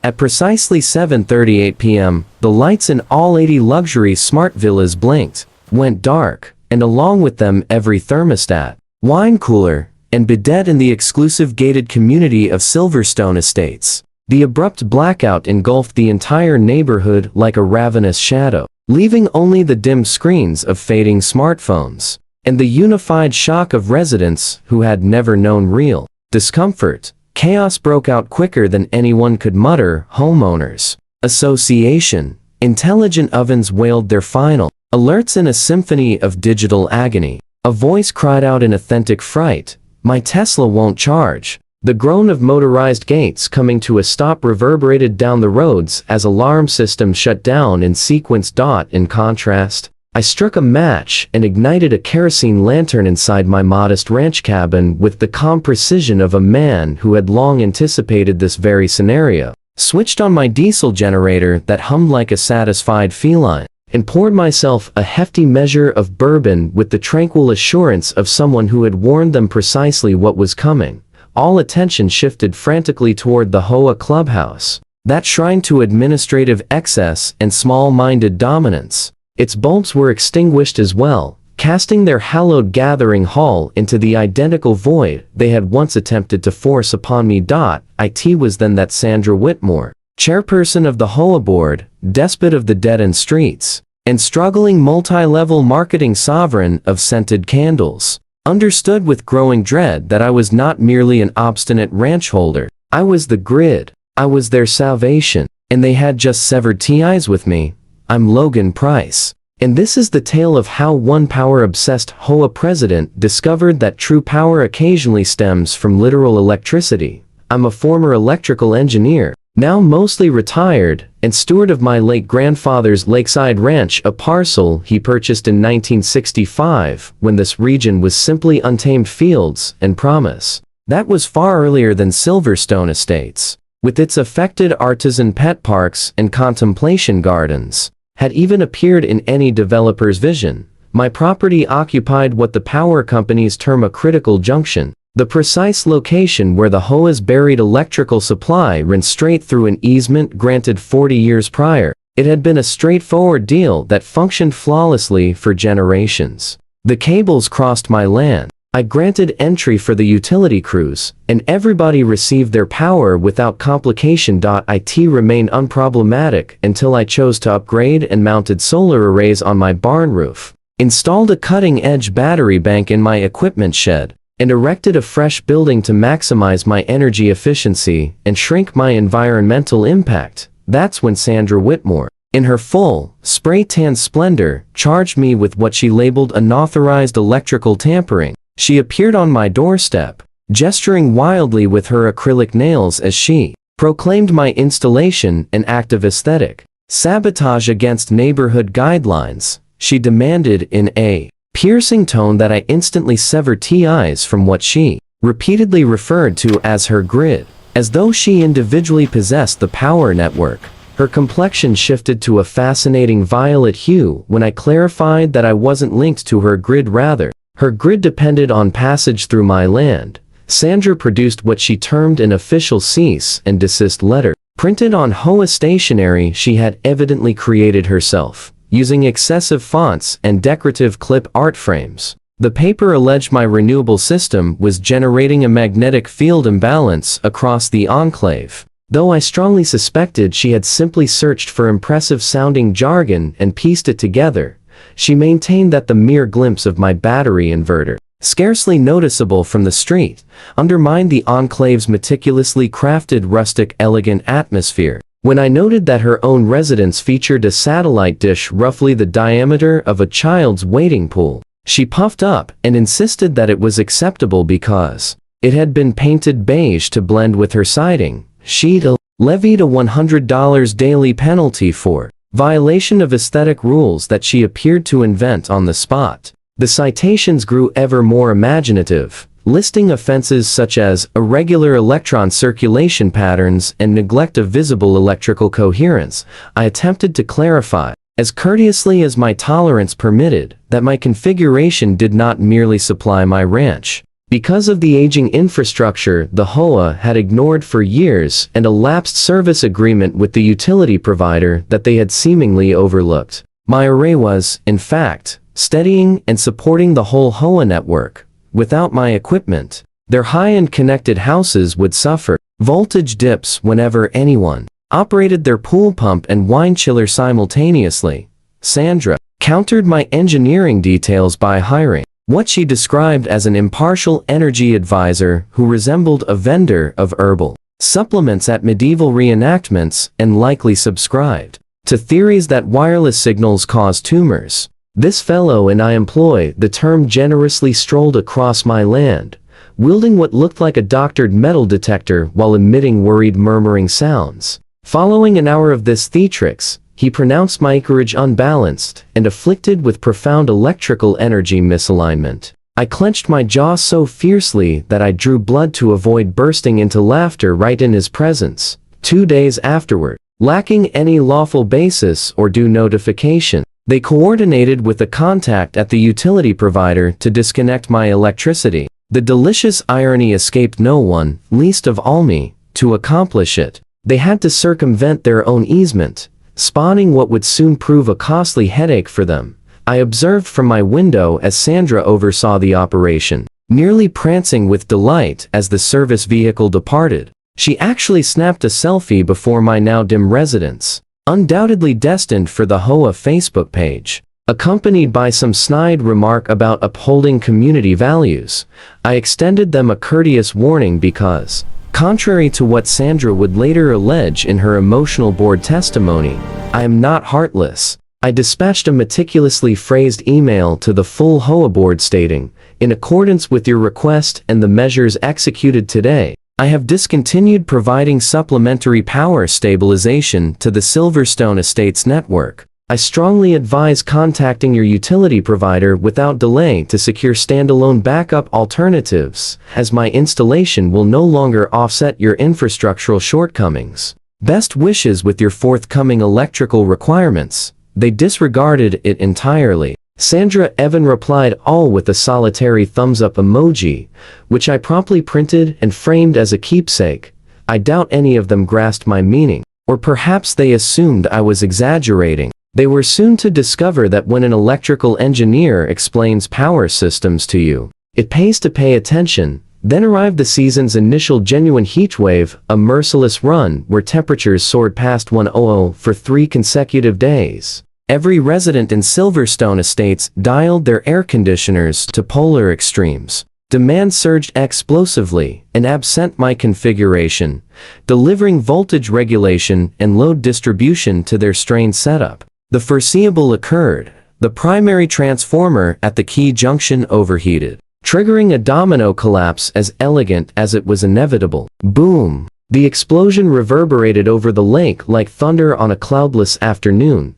At precisely 7:38 p.m., the lights in all 80 luxury smart villas blinked, went dark, and along with them every thermostat, wine cooler, and bidet in the exclusive gated community of Silverstone Estates. The abrupt blackout engulfed the entire neighborhood like a ravenous shadow, leaving only the dim screens of fading smartphones, and the unified shock of residents who had never known real discomfort. Chaos broke out quicker than anyone could mutter. Homeowners Association. Intelligent ovens wailed their final alerts in a symphony of digital agony. A voice cried out in authentic fright, "My Tesla won't charge." The groan of motorized gates coming to a stop reverberated down the roads as alarm systems shut down in sequence. In contrast, I struck a match and ignited a kerosene lantern inside my modest ranch cabin with the calm precision of a man who had long anticipated this very scenario, switched on my diesel generator that hummed like a satisfied feline, and poured myself a hefty measure of bourbon with the tranquil assurance of someone who had warned them precisely what was coming. All attention shifted frantically toward the HOA clubhouse, that shrine to administrative excess and small-minded dominance. Its bulbs were extinguished as well, casting their hallowed gathering hall into the identical void they had once attempted to force upon me. It was then that Sandra Whitmore, chairperson of the HOA board, despot of the dead-end streets, and struggling multi-level marketing sovereign of scented candles, understood with growing dread that I was not merely an obstinate ranch holder. I was the grid. I was their salvation, and they had just severed ties with me. I'm Logan Price, and this is the tale of how one power-obsessed HOA president discovered that true power occasionally stems from literal electricity. I'm a former electrical engineer, now mostly retired, and steward of my late grandfather's lakeside ranch, a parcel he purchased in 1965 when this region was simply untamed fields and promise. That was far earlier than Silverstone Estates, with its affected artisan pet parks and contemplation gardens, had even appeared in any developer's vision. My property occupied what the power companies term a critical junction, the precise location where the HOA's buried electrical supply ran straight through an easement granted 40 years prior. It had been a straightforward deal that functioned flawlessly for generations. The cables crossed my land. I granted entry for the utility crews, and everybody received their power without complication. It remained unproblematic until I chose to upgrade and mounted solar arrays on my barn roof, installed a cutting-edge battery bank in my equipment shed, and erected a fresh building to maximize my energy efficiency and shrink my environmental impact. That's when Sandra Whitmore, in her full, spray-tan splendor, charged me with what she labeled unauthorized electrical tampering. She appeared on my doorstep, gesturing wildly with her acrylic nails as she proclaimed my installation an act of aesthetic sabotage against neighborhood guidelines. She demanded in a piercing tone that I instantly sever ties from what she repeatedly referred to as her grid, as though she individually possessed the power network. Her complexion shifted to a fascinating violet hue when I clarified that I wasn't linked to her grid, rather, her grid depended on passage through my land. Sandra produced what she termed an official cease and desist letter, printed on HOA stationery she had evidently created herself, using excessive fonts and decorative clip art frames. The paper alleged my renewable system was generating a magnetic field imbalance across the enclave, though I strongly suspected she had simply searched for impressive-sounding jargon and pieced it together. She maintained that the mere glimpse of my battery inverter, scarcely noticeable from the street, undermined the enclave's meticulously crafted rustic elegant atmosphere. When I noted that her own residence featured a satellite dish roughly the diameter of a child's wading pool, she puffed up and insisted that it was acceptable because it had been painted beige to blend with her siding. She'd levied a $100 daily penalty for violation of aesthetic rules that she appeared to invent on the spot. The citations grew ever more imaginative, listing offenses such as irregular electron circulation patterns and neglect of visible electrical coherence. I attempted to clarify, as courteously as my tolerance permitted, that my configuration did not merely supply my ranch Because of the aging infrastructure the HOA had ignored for years and a lapsed service agreement with the utility provider that they had seemingly overlooked. My array was, in fact, steadying and supporting the whole HOA network. Without my equipment, their high-end connected houses would suffer voltage dips whenever anyone operated their pool pump and wine chiller simultaneously. Sandra countered my engineering details by hiring what she described as an impartial energy advisor who resembled a vendor of herbal supplements at medieval reenactments and likely subscribed to theories that wireless signals cause tumors. This fellow and I employ the term generously strolled across my land, wielding what looked like a doctored metal detector while emitting worried murmuring sounds. Following an hour of this theatrics, he pronounced my acreage unbalanced and afflicted with profound electrical energy misalignment. I clenched my jaw so fiercely that I drew blood to avoid bursting into laughter right in his presence. 2 days afterward, lacking any lawful basis or due notification, they coordinated with a contact at the utility provider to disconnect my electricity. The delicious irony escaped no one, least of all me. To accomplish it, they had to circumvent their own easement, spawning what would soon prove a costly headache for them. I observed from my window as Sandra oversaw the operation, nearly prancing with delight as the service vehicle departed. She actually snapped a selfie before my now dim residence, undoubtedly destined for the HOA Facebook page. Accompanied by some snide remark about upholding community values, I extended them a courteous warning because, contrary to what Sandra would later allege in her emotional board testimony, I am not heartless. I dispatched a meticulously phrased email to the full HOA board stating, in accordance with your request and the measures executed today, I have discontinued providing supplementary power stabilization to the Silverstone Estates network. I strongly advise contacting your utility provider without delay to secure standalone backup alternatives, as my installation will no longer offset your infrastructural shortcomings. Best wishes with your forthcoming electrical requirements. They disregarded it entirely. Sandra Evan replied all with a solitary thumbs-up emoji, which I promptly printed and framed as a keepsake. I doubt any of them grasped my meaning, or perhaps they assumed I was exaggerating. They were soon to discover that when an electrical engineer explains power systems to you, it pays to pay attention. Then arrived the season's initial genuine heatwave, a merciless run where temperatures soared past 100 for 3 consecutive days. Every resident in Silverstone Estates dialed their air conditioners to polar extremes. Demand surged explosively, and absent my configuration, delivering voltage regulation and load distribution to their strained setup. The foreseeable occurred. The primary transformer at the key junction overheated, triggering a domino collapse as elegant as it was inevitable. Boom! The explosion reverberated over the lake like thunder on a cloudless afternoon.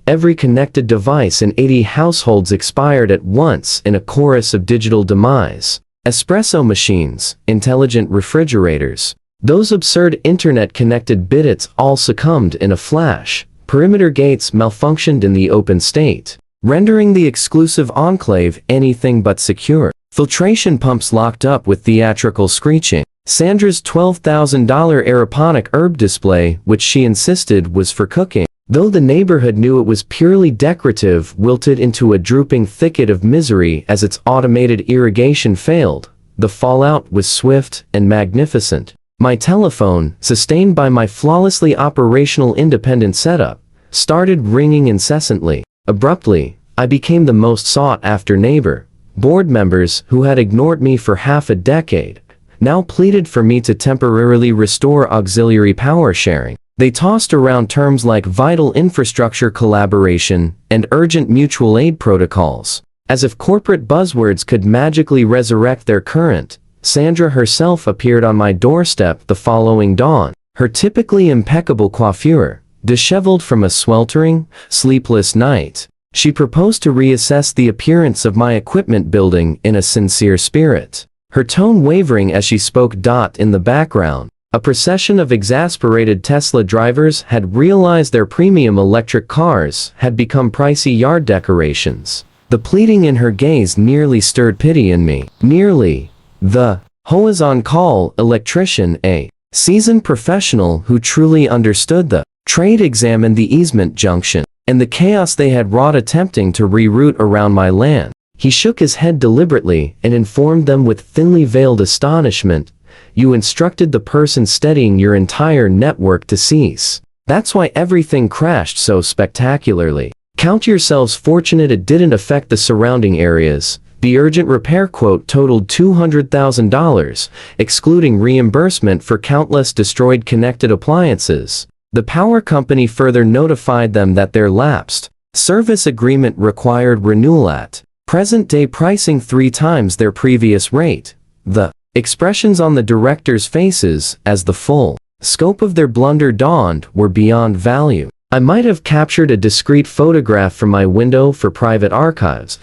Every connected device in 80 households expired at once in a chorus of digital demise. Espresso machines, intelligent refrigerators, those absurd internet-connected bidets all succumbed in a flash. Perimeter gates malfunctioned in the open state, rendering the exclusive enclave anything but secure. Filtration pumps locked up with theatrical screeching. Sandra's $12,000 aeroponic herb display, which she insisted was for cooking, though the neighborhood knew it was purely decorative, wilted into a drooping thicket of misery as its automated irrigation failed. The fallout was swift and magnificent. My telephone, sustained by my flawlessly operational independent setup, started ringing incessantly. Abruptly, I became the most sought-after neighbor. Board members who had ignored me for half a decade now pleaded for me to temporarily restore auxiliary power sharing. They tossed around terms like vital infrastructure collaboration and urgent mutual aid protocols, as if corporate buzzwords could magically resurrect their current. Sandra herself appeared on my doorstep the following dawn, her typically impeccable coiffure disheveled from a sweltering, sleepless night. She proposed to reassess the appearance of my equipment building in a sincere spirit, her tone wavering as she spoke. In the background, a procession of exasperated Tesla drivers had realized their premium electric cars had become pricey yard decorations. The pleading in her gaze nearly stirred pity in me. Nearly. The HOA's on-call electrician, a seasoned professional who truly understood the trade, examined the easement junction and the chaos they had wrought attempting to reroute around my land. He shook his head deliberately and informed them with thinly veiled astonishment, "You instructed the person steadying your entire network to cease. That's why everything crashed so spectacularly. Count yourselves fortunate it didn't affect the surrounding areas." The urgent repair quote totaled $200,000, excluding reimbursement for countless destroyed connected appliances. The power company further notified them that their lapsed service agreement required renewal at present-day pricing 3 times their previous rate. The expressions on the directors' faces, as the full scope of their blunder dawned, were beyond value. I might have captured a discreet photograph from my window for private archives.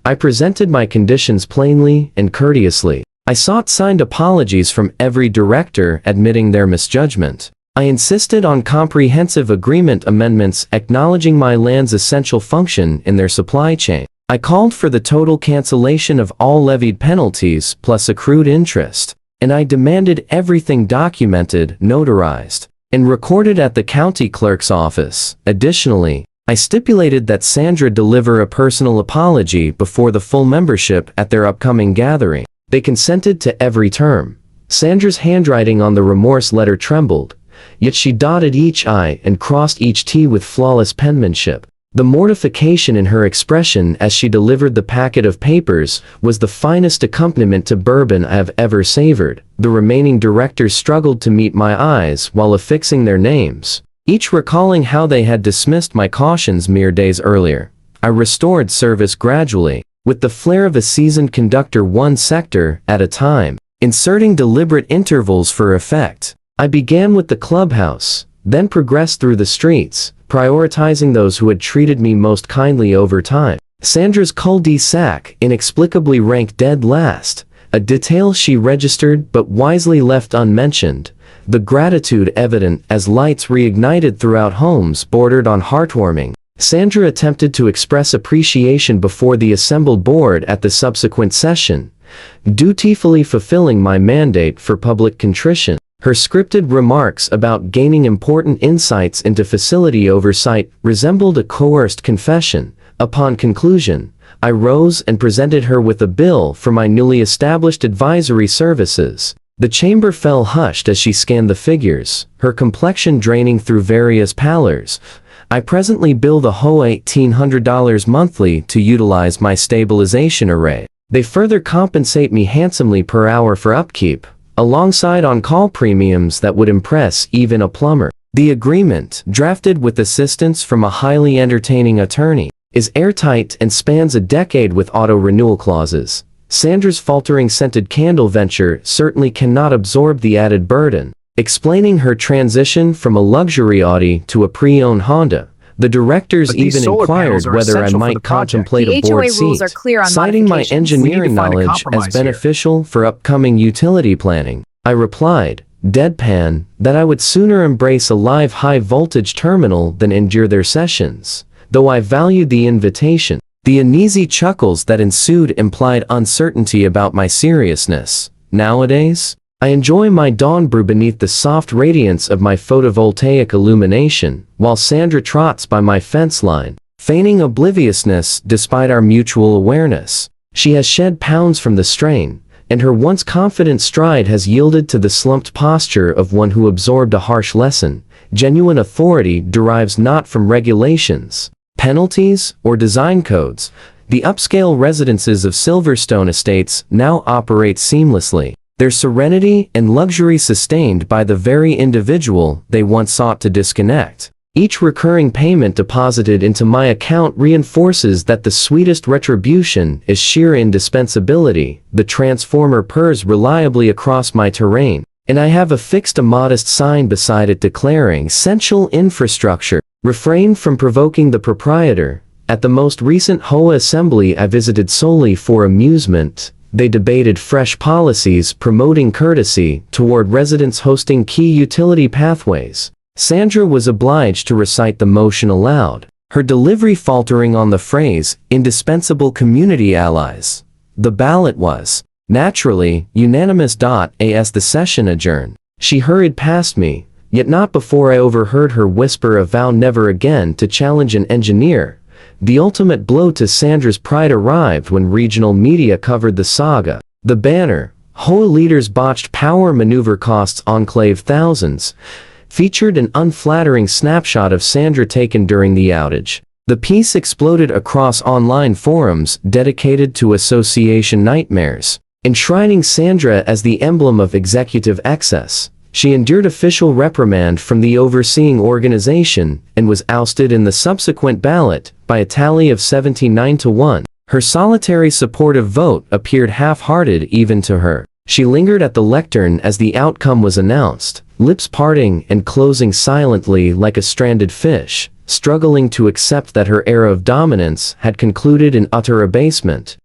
I presented my conditions plainly and courteously. I sought signed apologies from every director admitting their misjudgment. I insisted on comprehensive agreement amendments acknowledging my land's essential function in their supply chain. I called for the total cancellation of all levied penalties plus accrued interest, and I demanded everything documented, notarized, and recorded at the county clerk's office. Additionally, I stipulated that Sandra deliver a personal apology before the full membership at their upcoming gathering. They consented to every term. Sandra's handwriting on the remorse letter trembled, yet she dotted each I and crossed each T with flawless penmanship. The mortification in her expression as she delivered the packet of papers was the finest accompaniment to bourbon I have ever savored. The remaining directors struggled to meet my eyes while affixing their names, each recalling how they had dismissed my cautions mere days earlier. I restored service gradually, with the flair of a seasoned conductor, one sector at a time, inserting deliberate intervals for effect. I began with the clubhouse, then progressed through the streets, prioritizing those who had treated me most kindly over time. Sandra's cul-de-sac inexplicably ranked dead last, a detail she registered but wisely left unmentioned, the gratitude evident as lights reignited throughout homes bordered on heartwarming. Sandra attempted to express appreciation before the assembled board at the subsequent session, dutifully fulfilling my mandate for public contrition. Her scripted remarks about gaining important insights into facility oversight resembled a coerced confession. Upon conclusion, I rose and presented her with a bill for my newly established advisory services. The chamber fell hushed as she scanned the figures, her complexion draining through various pallors. I presently bill the HOA $1,800 monthly to utilize my stabilization array. They further compensate me handsomely per hour for upkeep, alongside on-call premiums that would impress even a plumber. The agreement, drafted with assistance from a highly entertaining attorney, is airtight and spans a decade with auto-renewal clauses. Sandra's faltering scented candle venture certainly cannot absorb the added burden. Explaining her transition from a luxury Audi to a pre-owned Honda, the directors even inquired whether I might contemplate a board seat, citing my engineering knowledge as beneficial for upcoming utility planning. I replied, deadpan, that I would sooner embrace a live high-voltage terminal than endure their sessions, though I valued the invitation. The uneasy chuckles that ensued implied uncertainty about my seriousness. Nowadays, I enjoy my dawn brew beneath the soft radiance of my photovoltaic illumination, while Sandra trots by my fence line, feigning obliviousness despite our mutual awareness. She has shed pounds from the strain, and her once confident stride has yielded to the slumped posture of one who absorbed a harsh lesson. Genuine authority derives not from regulations, penalties, or design codes. The upscale residences of Silverstone Estates now operate seamlessly, their serenity and luxury sustained by the very individual they once sought to disconnect. Each recurring payment deposited into my account reinforces that the sweetest retribution is sheer indispensability. The transformer purrs reliably across my terrain, and I have affixed a modest sign beside it declaring essential infrastructure. Refrain from provoking the proprietor. At the most recent HOA assembly I visited solely for amusement, they debated fresh policies promoting courtesy toward residents hosting key utility pathways. Sandra was obliged to recite the motion aloud, her delivery faltering on the phrase, indispensable community allies. The ballot was Naturally, unanimous. As the session adjourned, she hurried past me, yet not before I overheard her whisper a vow never again to challenge an engineer. The ultimate blow to Sandra's pride arrived when regional media covered the saga. The banner, HOA leaders botched power maneuver costs enclave thousands, featured an unflattering snapshot of Sandra taken during the outage. The piece exploded across online forums dedicated to association nightmares, enshrining Sandra as the emblem of executive excess. She endured official reprimand from the overseeing organization and was ousted in the subsequent ballot by a tally of 79-1. Her solitary supportive vote appeared half-hearted even to her. She lingered at the lectern as the outcome was announced, lips parting and closing silently like a stranded fish, struggling to accept that her era of dominance had concluded in utter abasement.